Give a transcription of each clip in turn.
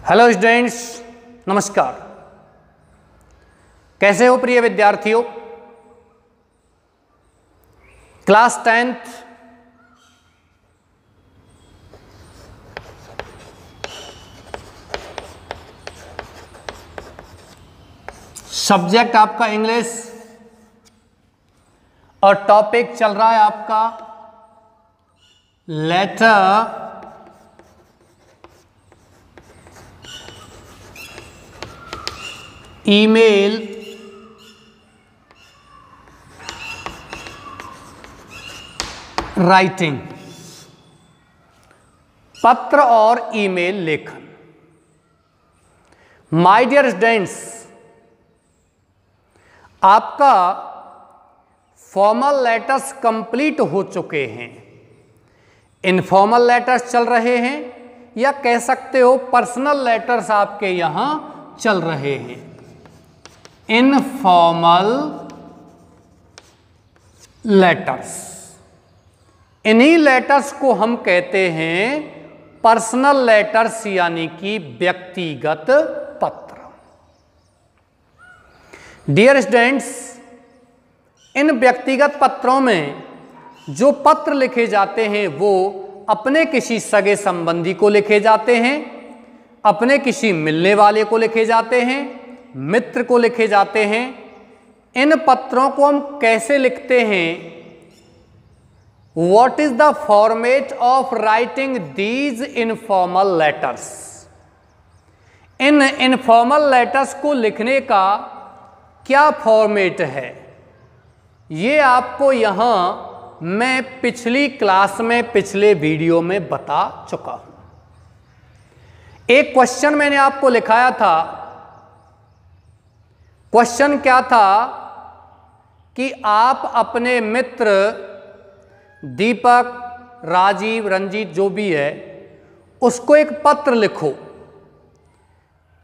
Hello students, नमस्कार। कैसे हो प्रिय विद्यार्थियों? क्लास 10th सब्जेक्ट आपका इंग्लिश और टॉपिक चल रहा है आपका लेटर ईमेल राइटिंग, पत्र और ईमेल लेखन। माय डियर स्टूडेंट्स, आपका फॉर्मल लेटर्स कंप्लीट हो चुके हैं, इनफॉर्मल लेटर्स चल रहे हैं या कह सकते हो पर्सनल लेटर्स आपके यहां चल रहे हैं। इनफॉर्मल लेटर्स, इन्हीं लेटर्स को हम कहते हैं पर्सनल लेटर्स, यानी कि व्यक्तिगत पत्र। डियर स्टूडेंट्स, इन व्यक्तिगत पत्रों में जो पत्र लिखे जाते हैं वो अपने किसी सगे संबंधी को लिखे जाते हैं, अपने किसी मिलने वाले को लिखे जाते हैं, मित्र को लिखे जाते हैं। इन पत्रों को हम कैसे लिखते हैं? What is the format of writing these informal letters? In informal letters को लिखने का क्या फॉर्मेट है, ये आपको यहां मैं पिछली क्लास में, पिछले वीडियो में बता चुका हूं। एक क्वेश्चन मैंने आपको लिखाया था। क्वेश्चन क्या था कि आप अपने मित्र दीपक, राजीव, रंजीत जो भी है, उसको एक पत्र लिखो।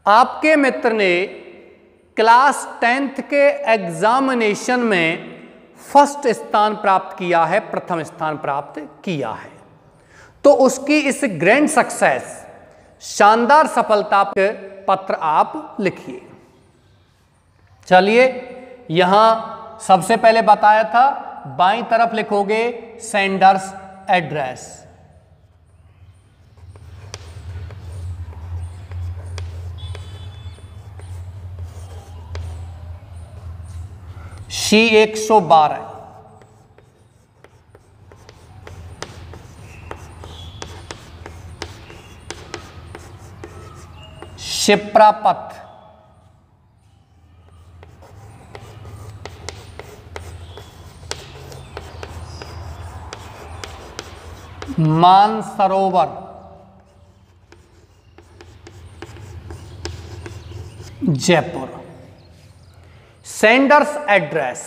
आपके मित्र ने क्लास 10th के एग्जामिनेशन में फर्स्ट स्थान प्राप्त किया है, प्रथम स्थान प्राप्त किया है, तो उसकी इस ग्रैंड सक्सेस, शानदार सफलता पर पत्र आप लिखिए। चलिए, यहां सबसे पहले बताया था, बाईं तरफ लिखोगे sender's address. C 112, Shiprapath, Mansarovar, Jaipur. Sender's address,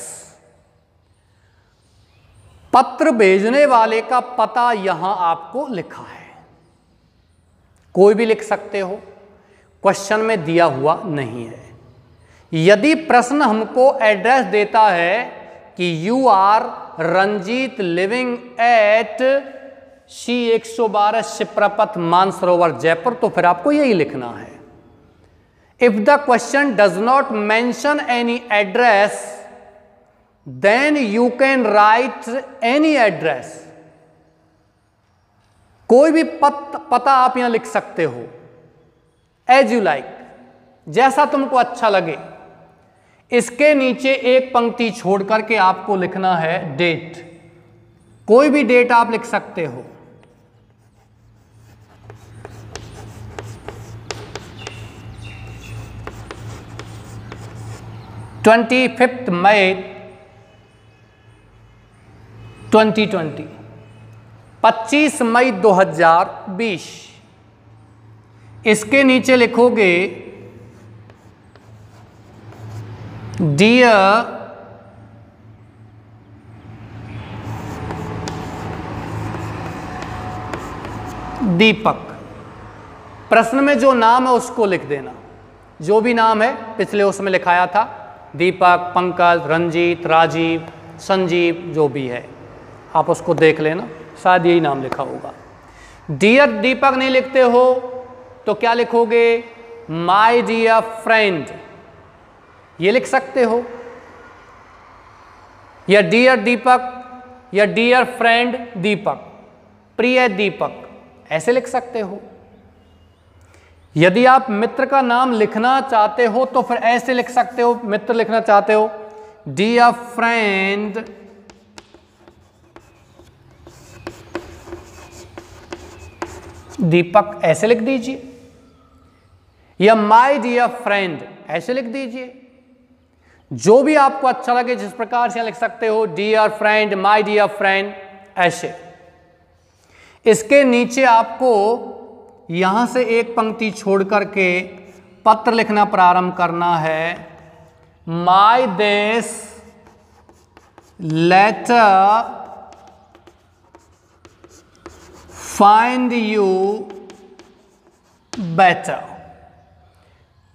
पत्र भेजने वाले का पता यहां आपको लिखा है। कोई भी लिख सकते हो, क्वेश्चन में दिया हुआ नहीं है। यदि प्रश्न हमको एड्रेस देता है कि you are Ranjit living at C 112 Shiprapath, Mansarovar, Jaipur, तो फिर आपको यही लिखना है। If the question does not mention any address then you can write any address. कोई भी पता आप यहां लिख सकते हो, एज यू लाइक, जैसा तुमको अच्छा लगे। इसके नीचे एक पंक्ति छोड़ करके आपको लिखना है डेट। कोई भी डेट आप लिख सकते हो। (25 मई 2020), 25 मई 2020। इसके नीचे लिखोगे डियर दीपक। प्रश्न में जो नाम है उसको लिख देना, जो भी नाम है पिछले उसमें लिखाया था, दीपक, पंकज, रंजीत, राजीव, संजीव, जो भी है आप उसको देख लेना, शायद यही नाम लिखा होगा। डियर दीपक नहीं लिखते हो तो क्या लिखोगे? माय डियर फ्रेंड, ये लिख सकते हो, या डियर दीपक, या डियर फ्रेंड दीपक, प्रिय दीपक, ऐसे लिख सकते हो। यदि आप मित्र का नाम लिखना चाहते हो तो फिर ऐसे लिख सकते हो, मित्र लिखना चाहते हो डियर फ्रेंड दीपक, ऐसे लिख दीजिए, या माय डियर फ्रेंड ऐसे लिख दीजिए। जो भी आपको अच्छा लगे, जिस प्रकार से लिख सकते हो, dear friend, my dear friend, ऐसे। इसके नीचे आपको यहां से एक पंक्ति छोड़ करके पत्र लिखना प्रारंभ करना है। May this letter find you better.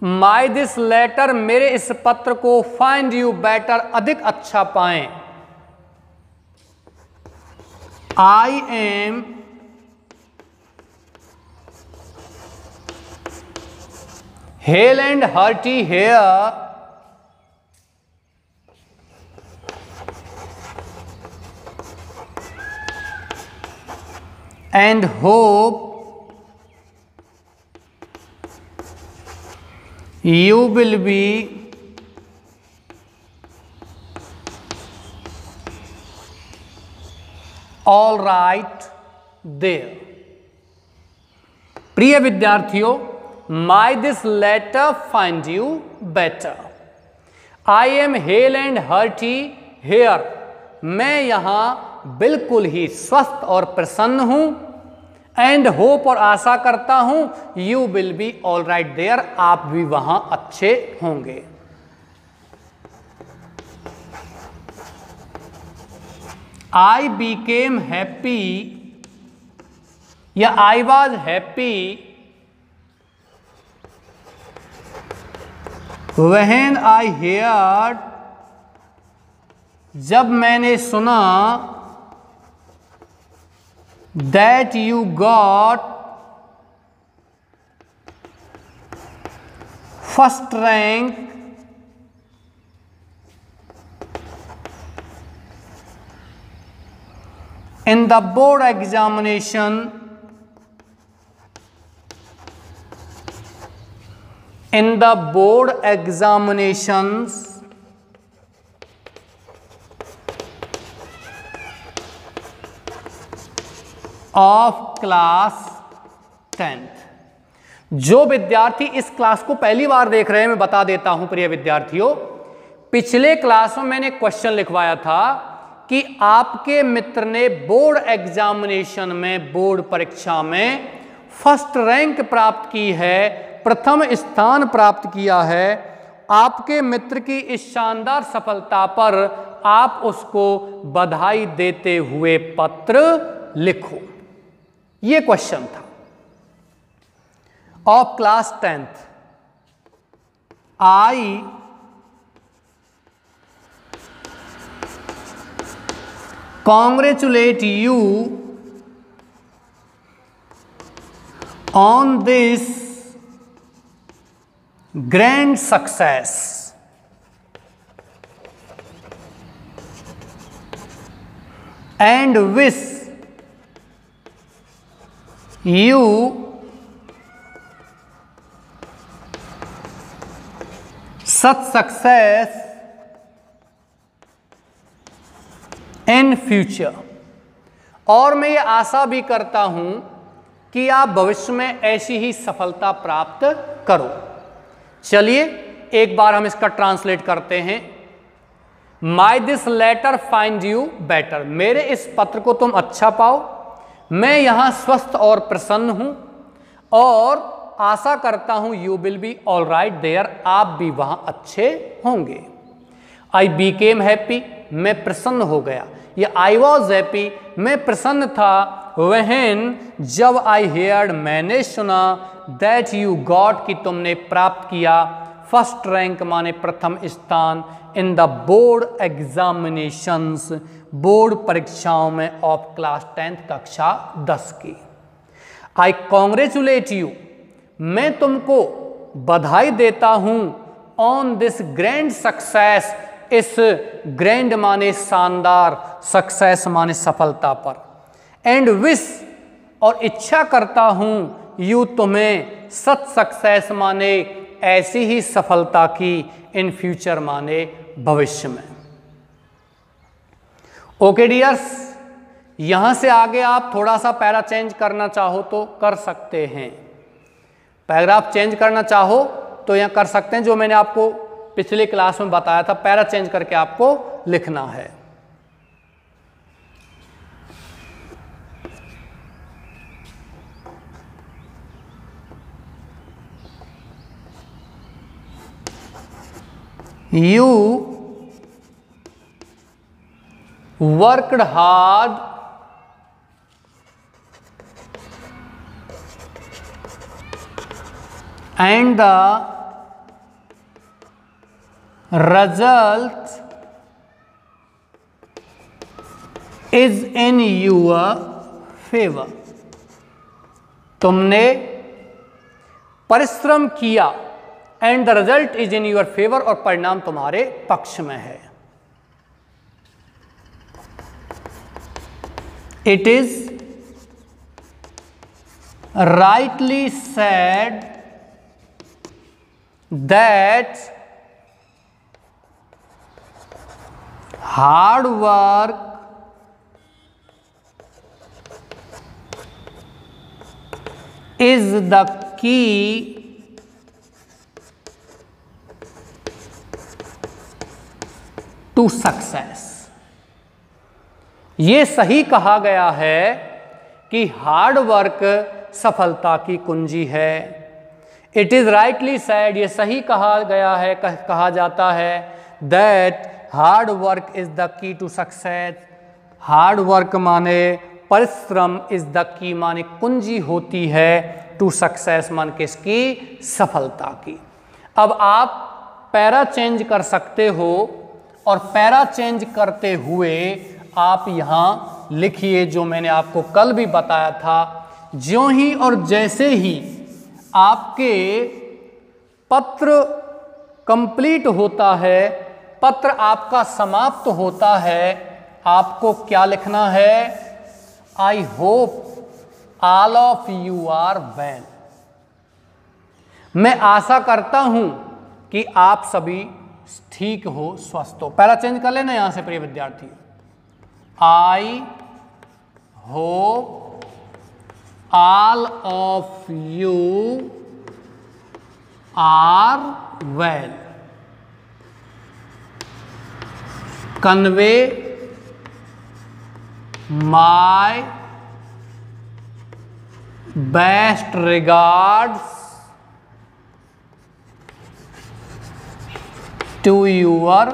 May this letter, मेरे इस पत्र को, फाइंड यू बेटर, अधिक अच्छा पाएं। I am hale and hearty here and hope you will be all right there। प्रिय विद्यार्थियों, may this letter find you better. I am hale and hearty here, मैं यहां बिल्कुल ही स्वस्थ और प्रसन्न हूं। एंड होप, और आशा करता हूं, you will be all right there, आप भी वहां अच्छे होंगे। आई बीकेम हैप्पी, या I was happy when I heard, जब मैंने सुना, that you got first rank in the board examination of class 10th। जो विद्यार्थी इस क्लास को पहली बार देख रहे हैं, मैं बता देता हूं प्रिय विद्यार्थियों, पिछले क्लास में मैंने क्वेश्चन लिखवाया था कि आपके मित्र ने बोर्ड एग्जामिनेशन में, बोर्ड परीक्षा में फर्स्ट रैंक प्राप्त की है, प्रथम स्थान प्राप्त किया है। आपके मित्र की इस शानदार सफलता पर आप उसको बधाई देते हुए पत्र लिखो। ये क्वेश्चन था of class 10th। I congratulate you on this grand success and wish you such success in future. और मैं ये आशा भी करता हूं कि आप भविष्य में ऐसी ही सफलता प्राप्त करो। चलिए एक बार हम इसका ट्रांसलेट करते हैं। May this letter find you better, मेरे इस पत्र को तुम अच्छा पाओ, मैं यहां स्वस्थ और प्रसन्न हूं और आशा करता हूं you will be all right there, आप भी वहां अच्छे होंगे। आई बीकेम हैप्पी, मैं प्रसन्न हो गया, या आई वॉज हैप्पी, मैं प्रसन्न था, व्हेन, जब, आई हेयर्ड, मैंने सुना, दैट यू गॉट, कि तुमने प्राप्त किया, फर्स्ट रैंक माने प्रथम स्थान, in the board examinations, board परीक्षाओं में ऑफ क्लास 10th कक्षा 10 की। आई कॉन्ग्रेचुलेट यू, मैं तुमको बधाई देता हूं ऑन दिस ग्रैंड सक्सेस, इस ग्रैंड माने शानदार, सक्सेस माने सफलता पर, एंड विश और इच्छा करता हूं यू तुम्हें सच सक्सेस माने ऐसी ही सफलता की इन फ्यूचर माने भविष्य में। ओके डियर्स, यहां से आगे आप थोड़ा सा पैरा चेंज करना चाहो तो कर सकते हैं, पैराग्राफ चेंज करना चाहो तो यहां कर सकते हैं, जो मैंने आपको पिछली क्लास में बताया था, पैरा चेंज करके आपको लिखना है। You worked hard and the result is in your favor। तुमने परिश्रम किया and the result is in your favour, और परिणाम तुम्हारे पक्ष में है। It is rightly said that hard work is the key to success. ये सही कहा गया है कि हार्ड वर्क सफलता की कुंजी है। इट इज राइटली सेड, ये सही कहा गया है, कहा जाता है, that hard work is the key to success. Hard work माने परिश्रम, इज द की माने कुंजी होती है, टू सक्सेस मान किसकी, सफलता की। अब आप पैरा चेंज कर सकते हो, और पैरा चेंज करते हुए आप यहाँ लिखिए जो मैंने आपको कल भी बताया था। ज्यों ही और जैसे ही आपके पत्र कंप्लीट होता है, पत्र आपका समाप्त होता है, आपको क्या लिखना है, I hope all of you are well. मैं आशा करता हूं कि आप सभी ठीक हो, स्वस्थ हो। पैरा चेंज कर लेना यहां से प्रिय विद्यार्थी। I hope all of you are well. Convey my best regards to your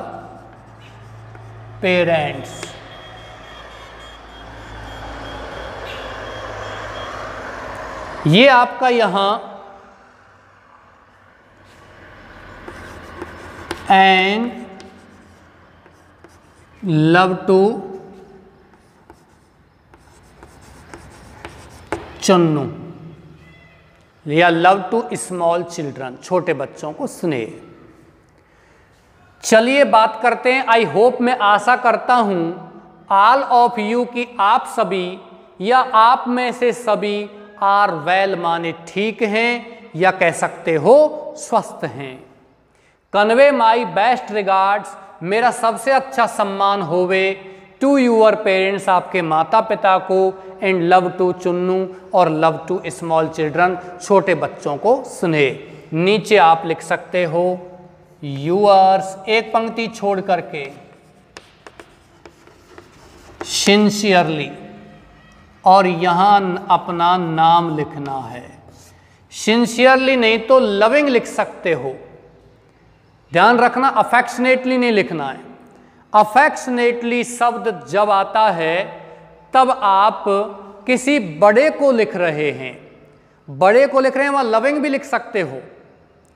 parents। ये आपका यहां एंड लव टू चन्नू, या लव टू स्मॉल चिल्ड्रन, छोटे बच्चों को स्नेह। चलिए बात करते हैं, आई होप मैं आशा करता हूं, ऑल ऑफ यू की आप सभी या आप में से सभी, आर वेल माने ठीक हैं, या कह सकते हो स्वस्थ हैं। कन्वे माई बेस्ट रिगार्ड्स, मेरा सबसे अच्छा सम्मान होवे, टू यूअर पेरेंट्स, आपके माता पिता को, एंड लव टू चुन्नू, और लव टू स्मॉल चिल्ड्रन, छोटे बच्चों को स्नेह। नीचे आप लिख सकते हो यूअर्स, एक पंक्ति छोड़ करके, सिंसियरली, और यहां अपना नाम लिखना है। सिंसियरली नहीं तो लविंग लिख सकते हो, ध्यान रखना अफेक्शनेटली नहीं लिखना है। अफेक्शनेटली शब्द जब आता है तब आप किसी बड़े को लिख रहे हैं, बड़े को लिख रहे हैं, वहां लविंग भी लिख सकते हो,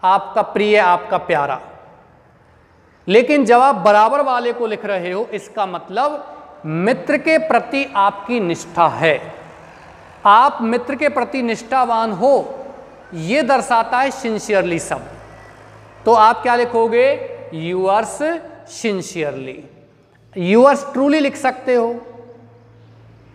आपका प्रिय, आपका प्यारा। लेकिन जब आप बराबर वाले को लिख रहे हो, इसका मतलब मित्र के प्रति आपकी निष्ठा है, आप मित्र के प्रति निष्ठावान हो, ये दर्शाता है सिंसियरली शब्द। तो आप क्या लिखोगे? Yours sincerely. यूअर्स ट्रूली लिख सकते हो,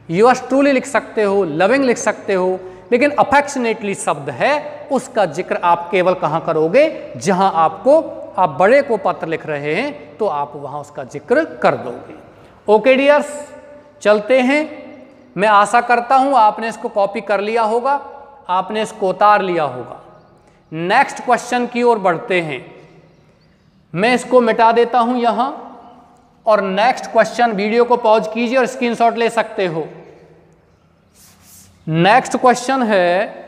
यूअर्स ट्रूली लिख सकते हो, लविंग लिख सकते हो, लेकिन अफेक्शनेटली शब्द है, उसका जिक्र आप केवल कहाँ करोगे? जहां आपको, आप बड़े को पत्र लिख रहे हैं तो आप वहां उसका जिक्र कर दोगे। ओके डियर्स, चलते हैं। मैं आशा करता हूं आपने इसको कॉपी कर लिया होगा, आपने इसको उतार लिया होगा। नेक्स्ट क्वेश्चन की ओर बढ़ते हैं। मैं इसको मिटा देता हूं यहां, और नेक्स्ट क्वेश्चन, वीडियो को पॉज कीजिए और स्क्रीनशॉट ले सकते हो। नेक्स्ट क्वेश्चन है,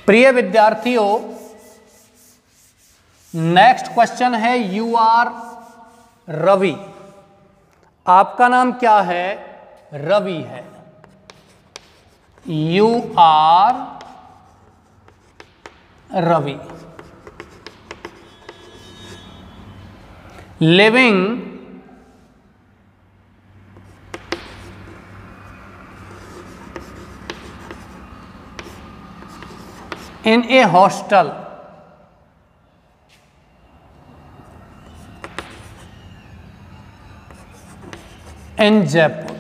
प्रिय विद्यार्थियों, नेक्स्ट क्वेश्चन है, यू आर रवि। आपका नाम क्या है? रवि है। You are Ravi. Living in a hostel in Jaipur.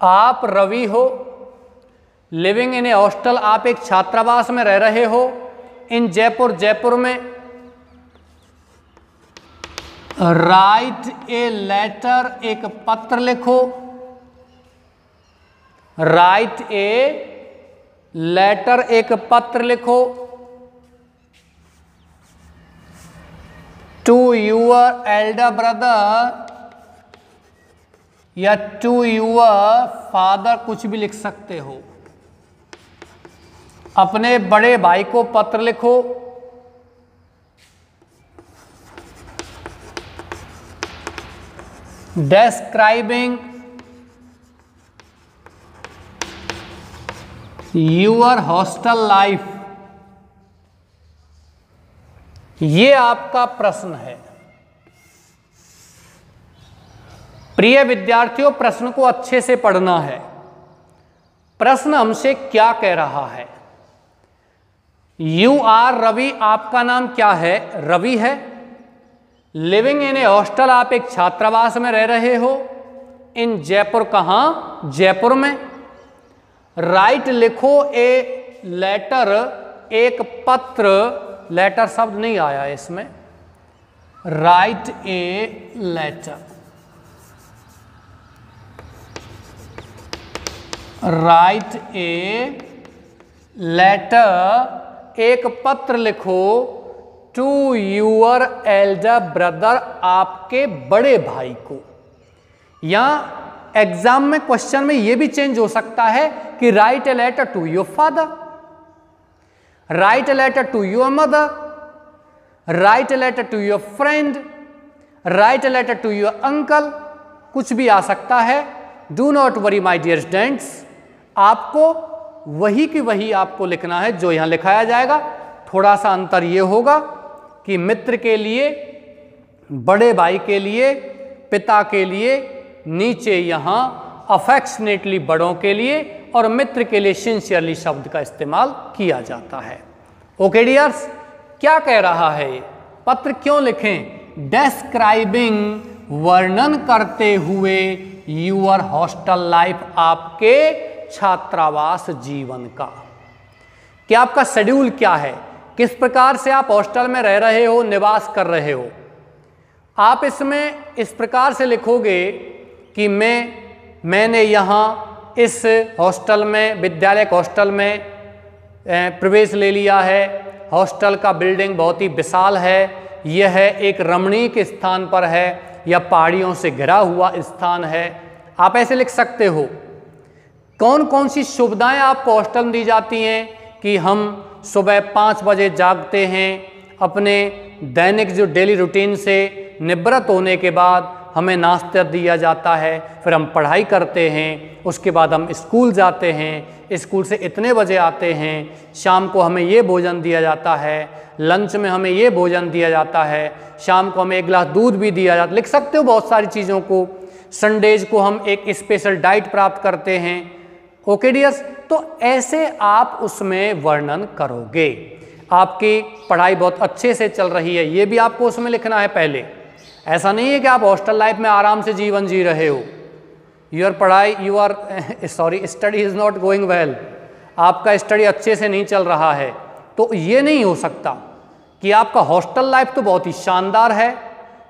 आप रवि हो, लिविंग इन ए हॉस्टल, आप एक छात्रावास में रह रहे हो, इन जयपुर, जयपुर में। राइट ए लेटर, एक पत्र लिखो। राइट ए लेटर, एक पत्र लिखो। टू यूअर एल्डर ब्रदर या टू यूअर फादर, कुछ भी लिख सकते हो। अपने बड़े भाई को पत्र लिखो। डिस्क्राइबिंग यूअर हॉस्टल लाइफ, ये आपका प्रश्न है। प्रिय विद्यार्थियों, प्रश्न को अच्छे से पढ़ना है। प्रश्न हमसे क्या कह रहा है? यू आर रवि, आपका नाम क्या है? रवि है। लिविंग इन ए हॉस्टल, आप एक छात्रावास में रह रहे हो, इन जयपुर, कहां? जयपुर में। राइट लिखो ए लेटर, एक पत्र, लेटर शब्द नहीं आया इसमें। Write a letter, write a letter, एक पत्र लिखो। टू यूअर एल्डर ब्रदर, आपके बड़े भाई को। यहां एग्जाम में क्वेश्चन में यह भी चेंज हो सकता है कि write a letter to your father, write a letter to your mother, write a letter to your friend, write a letter to your uncle, कुछ भी आ सकता है। Do not worry my dear students, आपको वही की वही आपको लिखना है जो यहां लिखाया जाएगा। थोड़ा सा अंतर यह होगा कि मित्र के लिए, बड़े भाई के लिए, पिता के लिए नीचे यहां अफेक्शनेटली बड़ों के लिए और मित्र के लिए सिंसियरली शब्द का इस्तेमाल किया जाता है। ओके डियर्स, क्या कह रहा है ये? पत्र क्यों लिखें? डिस्क्राइबिंग, वर्णन करते हुए, यूअर हॉस्टल लाइफ, आपके छात्रावास जीवन का। क्या आपका शेड्यूल क्या है? किस प्रकार से आप हॉस्टल में रह रहे हो, निवास कर रहे हो? आप इसमें इस प्रकार से लिखोगे कि मैंने यहाँ इस हॉस्टल में, विद्यालय हॉस्टल में प्रवेश ले लिया है। हॉस्टल का बिल्डिंग बहुत ही विशाल है। यह एक रमणीक स्थान पर है या पहाड़ियों से घिरा हुआ स्थान है। आप ऐसे लिख सकते हो। कौन कौन सी सुविधाएं आपको हॉस्टल में दी जाती हैं कि हम सुबह 5 बजे जागते हैं, अपने दैनिक जो डेली रूटीन से निवृत्त होने के बाद हमें नाश्ता दिया जाता है, फिर हम पढ़ाई करते हैं, उसके बाद हम स्कूल जाते हैं, स्कूल से इतने बजे आते हैं, शाम को हमें ये भोजन दिया जाता है, लंच में हमें ये भोजन दिया जाता है, शाम को हमें 1 गिलास दूध भी दिया जाता है। लिख सकते हो बहुत सारी चीज़ों को। संडेज को हम एक स्पेशल डाइट प्राप्त करते हैं। ओके डियर्स, तो ऐसे आप उसमें वर्णन करोगे। आपकी पढ़ाई बहुत अच्छे से चल रही है, ये भी आपको उसमें लिखना है पहले। ऐसा नहीं है कि आप हॉस्टल लाइफ में आराम से जीवन जी रहे हो, study is not going well, आपका स्टडी अच्छे से नहीं चल रहा है। तो ये नहीं हो सकता कि आपका हॉस्टल लाइफ तो बहुत ही शानदार है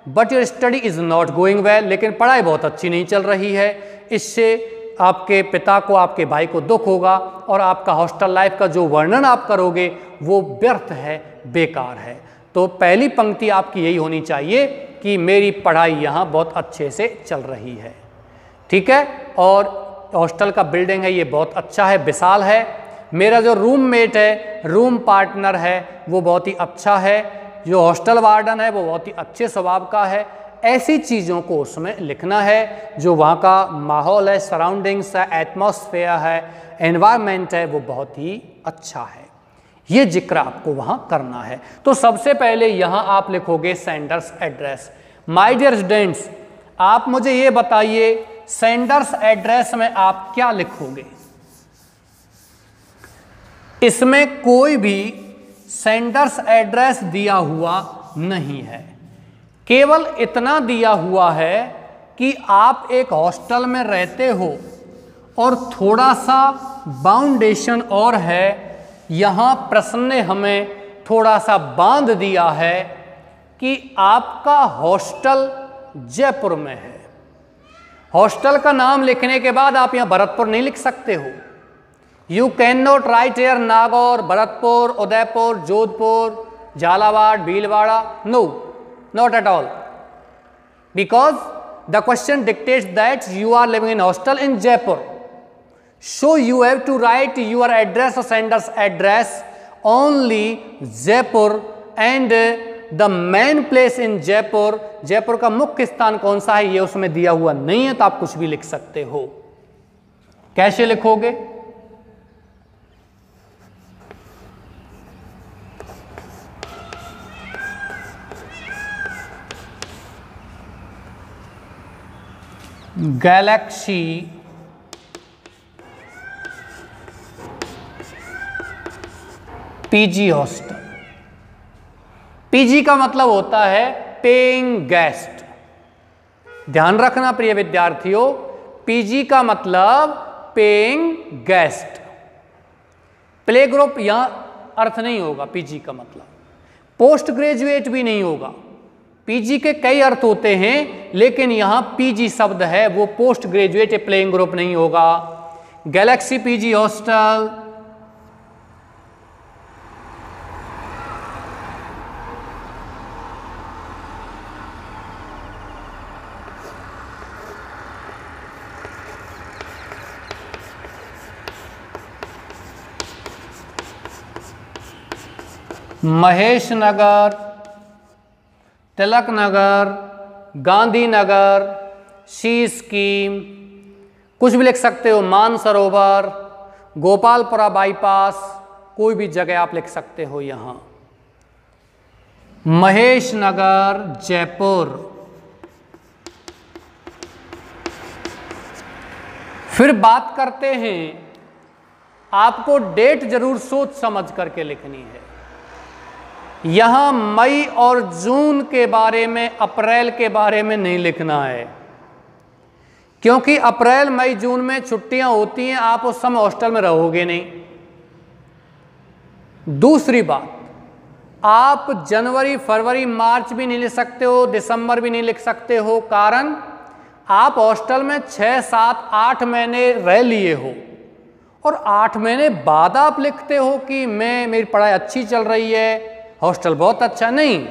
but your study is not going well, लेकिन पढ़ाई बहुत अच्छी नहीं चल रही है। इससे आपके पिता को, आपके भाई को दुख होगा और आपका हॉस्टल लाइफ का जो वर्णन आप करोगे वो व्यर्थ है, बेकार है। तो पहली पंक्ति आपकी यही होनी चाहिए कि मेरी पढ़ाई यहाँ बहुत अच्छे से चल रही है। ठीक है, और हॉस्टल का बिल्डिंग है ये बहुत अच्छा है, विशाल है। मेरा जो रूममेट है, रूम पार्टनर है, वो बहुत ही अच्छा है। जो हॉस्टल वार्डन है वो बहुत ही अच्छे स्वभाव का है। ऐसी चीज़ों को उसमें लिखना है। जो वहाँ का माहौल है, सराउंडिंग्स है, एटमॉस्फेयर है, एनवायरनमेंट है, वो बहुत ही अच्छा है। ये जिक्र आपको वहाँ करना है। तो सबसे पहले यहाँ आप लिखोगे sender's address. My dear students, आप मुझे ये बताइए सेंडर्स एड्रेस में आप क्या लिखोगे? इसमें कोई भी सेंडर्स एड्रेस दिया हुआ नहीं है, केवल इतना दिया हुआ है कि आप एक हॉस्टल में रहते हो और थोड़ा सा बाउंडेशन और है। यहाँ प्रश्न ने हमें थोड़ा सा बांध दिया है कि आपका हॉस्टल जयपुर में है। हॉस्टल का नाम लिखने के बाद आप यहाँ भरतपुर नहीं लिख सकते हो। You can not write here Nagaur, Bharatpur, Udaipur, Jodhpur, Jhalawar, Bhilwara. No, not at all, because the question dictates that you are living in hostel in Jaipur, so you have to write your address or sender's address only Jaipur, and the main place in Jaipur, Jaipur का मुख्य स्थान कौन सा है ये उसमें दिया हुआ नहीं है, तो आप कुछ भी लिख सकते हो। कैसे लिखोगे? Galaxy PG hostel. पीजी का मतलब होता है पेइंग गेस्ट। ध्यान रखना प्रिय विद्यार्थियों, पीजी का मतलब पेइंग गेस्ट। प्ले ग्रुप यहां अर्थ नहीं होगा पीजी का मतलब। पोस्ट ग्रेजुएट भी नहीं होगा। पीजी के कई अर्थ होते हैं, लेकिन यहां पीजी शब्द है, वो पोस्ट ग्रेजुएट प्लेइंग ग्रुप नहीं होगा। गैलेक्सी पीजी हॉस्टल, महेश नगर, तिलक नगर, गांधी नगर, सी स्कीम, कुछ भी लिख सकते हो, मानसरोवर, गोपालपुरा बाईपास, कोई भी जगह आप लिख सकते हो। यहां महेश नगर, जयपुर। फिर बात करते हैं, आपको डेट जरूर सोच समझ करके लिखनी है। यहां मई और जून के बारे में, अप्रैल के बारे में नहीं लिखना है, क्योंकि अप्रैल मई जून में छुट्टियां होती हैं, आप उस समय हॉस्टल में रहोगे नहीं। दूसरी बात, आप जनवरी फरवरी मार्च भी नहीं लिख सकते हो, दिसंबर भी नहीं लिख सकते हो। कारण आप हॉस्टल में 6 7 8 महीने रह लिए हो और 8 महीने बाद आप लिखते हो कि मेरी पढ़ाई अच्छी चल रही है, हॉस्टल बहुत अच्छा। नहीं,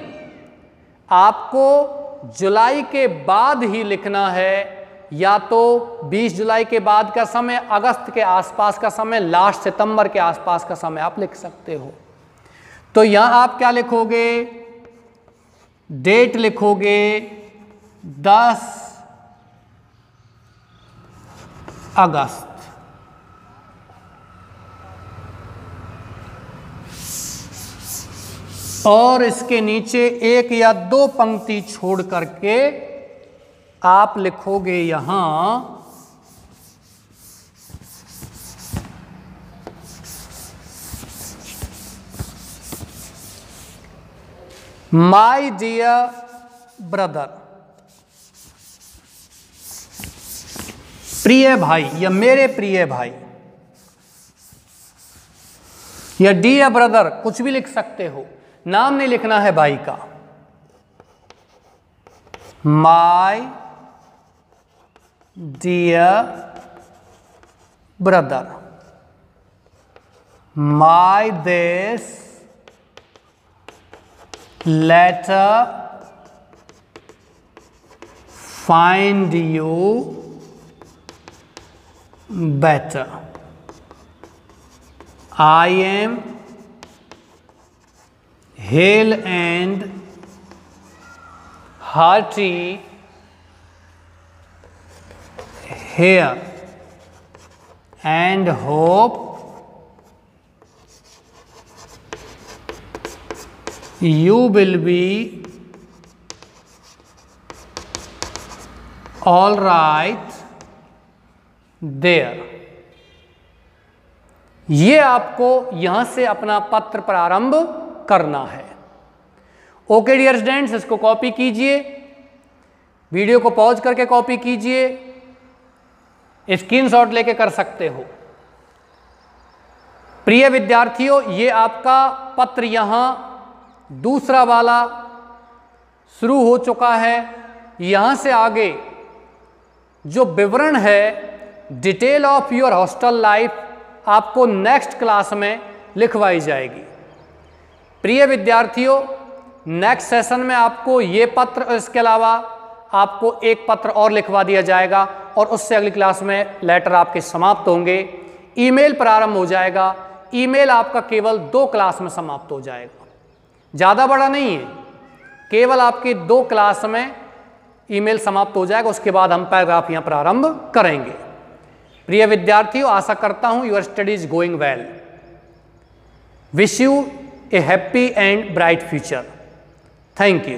आपको जुलाई के बाद ही लिखना है, या तो 20 जुलाई के बाद का समय, अगस्त के आसपास का समय, लास्ट सितंबर के आसपास का समय आप लिख सकते हो। तो यहां आप क्या लिखोगे? डेट लिखोगे 10 अगस्त। और इसके नीचे एक या दो पंक्ति छोड़ करके आप लिखोगे यहां माय डियर ब्रदर, प्रिय भाई या मेरे प्रिय भाई, या डियर ब्रदर कुछ भी लिख सकते हो, नाम नहीं लिखना है भाई का। My dear brother, may this letter find you better. I am hale and hearty here and hope you will be all right there. ये आपको यहां से अपना पत्र प्रारंभ करना है। ओके डियर स्टूडेंट्स, इसको कॉपी कीजिए, वीडियो को पॉज करके कॉपी कीजिए, स्क्रीनशॉट लेके कर सकते हो। प्रिय विद्यार्थियों, ये आपका पत्र यहां दूसरा वाला शुरू हो चुका है। यहां से आगे जो विवरण है, detail of your hostel life, आपको नेक्स्ट क्लास में लिखवाई जाएगी। प्रिय विद्यार्थियों, नेक्स्ट सेशन में आपको ये पत्र और इसके अलावा आपको एक पत्र और लिखवा दिया जाएगा और उससे अगली क्लास में लेटर आपके समाप्त होंगे। ईमेल प्रारंभ हो जाएगा। ईमेल आपका केवल 2 क्लास में समाप्त हो जाएगा, ज़्यादा बड़ा नहीं है, केवल आपकी 2 क्लास में ईमेल समाप्त हो जाएगा। उसके बाद हम पैराग्राफ यहाँ प्रारंभ करेंगे। प्रिय विद्यार्थियों, आशा करता हूँ your study is going well. Wish U A happy and bright future. Thank you.